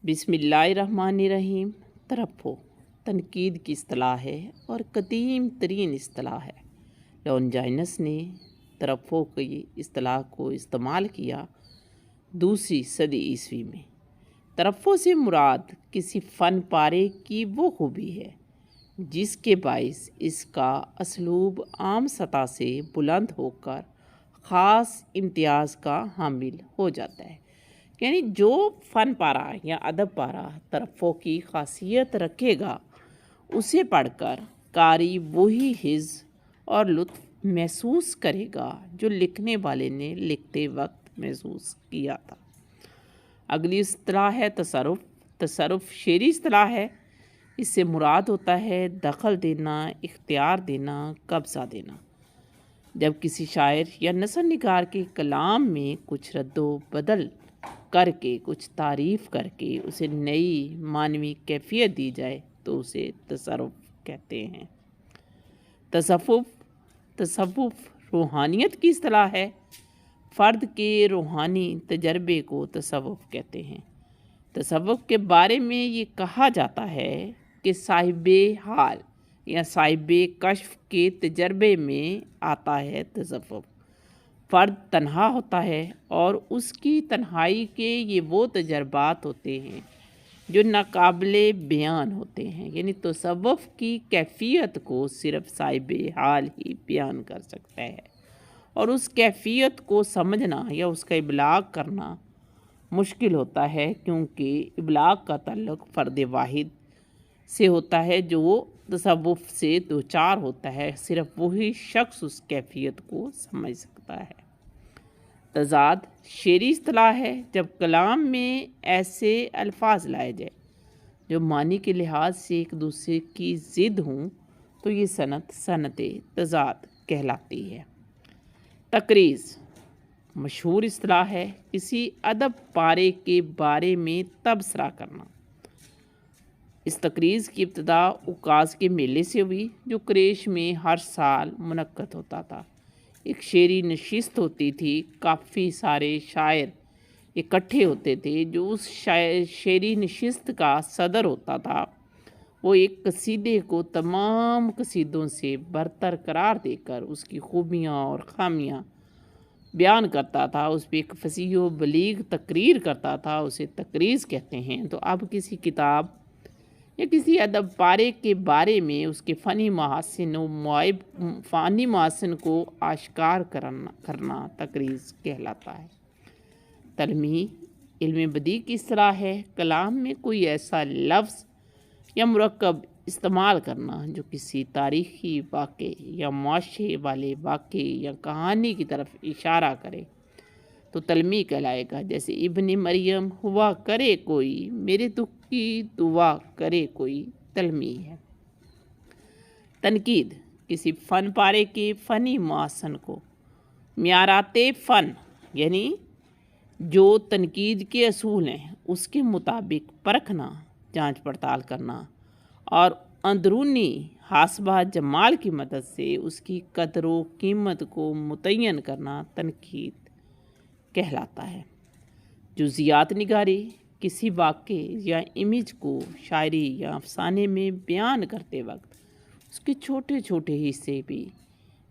بسم اللہ الرحمن الرحیم۔ ترفع تنقید کی اصطلاح ہے اور قدیم ترین اصطلاح ہے۔ لونجینس نے ترفع کی اصطلاح کو استعمال کیا 2 صدی عیسوی میں۔ ترفع سے مراد کسی فن پارے کی وہ خوبی ہے جس کے باعث اس کا اسلوب عام سطح سے بلند ہو کر خاص امتیاز کا حامل ہو جاتا ہے۔ یعنی جو فن پارہ یا ادب پارہ ترفع کی خاصیت رکھے گا اسے پڑھ کر قاری وہی حظ اور لطف محسوس کرے گا جو لکھنے والے نے لکھتے وقت محسوس کیا تھا۔ اگلی اصطلاح ہے تصرف۔ تصرف شعری اصطلاح ہے۔ اس سے مراد ہوتا ہے دخل دینا، اختیار دینا، قبضہ دینا۔ جب کسی شاعر یا نثر نگار کے کلام میں کچھ رد و بدل کر کے، کچھ تعریف کر کے اسے نئی معنوی کیفیت دی جائے تو اسے تصرف کہتے ہیں۔ تصوف روحانیت کی اصطلاح ہے۔ فرد کے روحانی تجربے کو تصوف کہتے ہیں۔ تصوف کے بارے میں یہ کہا جاتا ہے کہ صاحب حال یا صاحب کشف کے تجربے میں آتا ہے تصوف۔ فرد تنہا ہوتا ہے اور اس کی تنہائی کے یہ وہ تجربات ہوتے ہیں جو ناقابل بیان ہوتے ہیں۔ یعنی تصوف کی کیفیت کو صرف صاحب حال ہی بیان کر سکتا ہے، اور اس کیفیت کو سمجھنا یا اس کا ابلاغ کرنا مشکل ہوتا ہے، کیونکہ ابلاغ کا تعلق فرد واحد سے ہوتا ہے جو تصوف سے دوچار ہوتا ہے۔ صرف وہی شخص اس کیفیت کو سمجھ سکتا ہے۔ تضاد شعری اصطلاح ہے۔ جب کلام میں ایسے الفاظ لائے جائے جو معنی کے لحاظ سے ایک دوسرے کی ضد ہوں تو یہ صنعت تضاد کہلاتی ہے۔ تقریض مشہور اصطلاح ہے۔ کسی ادب پارے کے بارے میں تبصرہ کرنا۔ اس تقریض کی ابتدا عکاظ کے میلے سے ہوئی جو قریش میں ہر سال منعقد ہوتا تھا۔ ایک شعری نشست ہوتی تھی، کافی سارے شاعر اکٹھے ہوتے تھے۔ جو اس شعری نشست کا صدر ہوتا تھا وہ ایک قصیدے کو تمام قصیدوں سے برتر قرار دے کر اس کی خوبیاں اور خامیاں بیان کرتا تھا، اس پہ ایک فصیح و بلیغ تقریر کرتا تھا، اسے تقریض کہتے ہیں۔ تو اب کسی کتاب یا کسی ادب پارے کے بارے میں اس کے فنی محاسن کو آشکار کرنا تقریض کہلاتا ہے۔ تلمیح علم بدیع کی اصطلاح ہے۔ کلام میں کوئی ایسا لفظ یا مرکب استعمال کرنا جو کسی تاریخی واقعے یا معاشرے والے واقعے یا کہانی کی طرف اشارہ کرے تو تلمیح کہلائے گا۔ جیسے ابن مریم ہوا کرے کوئی، میرے دکھ کی دعا کرے کوئی، تلمیح ہے۔ تنقید کسی فن پارے کے فنی محسن کو معیارات فن یعنی جو تنقید کے اصول ہیں اس کے مطابق پرکھنا، جانچ پڑتال کرنا اور اندرونی حاسبہ جمال کی مدد سے اس کی قدر و قیمت کو متعین کرنا تنقید کہلاتا ہے۔ جزیات نگاری کسی واقعے یا امیج کو شاعری یا افسانے میں بیان کرتے وقت اس کے چھوٹے چھوٹے حصے بھی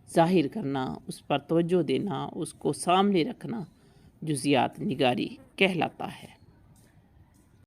ظاہر کرنا، اس پر توجہ دینا، اس کو سامنے رکھنا جزیات نگاری کہلاتا ہے۔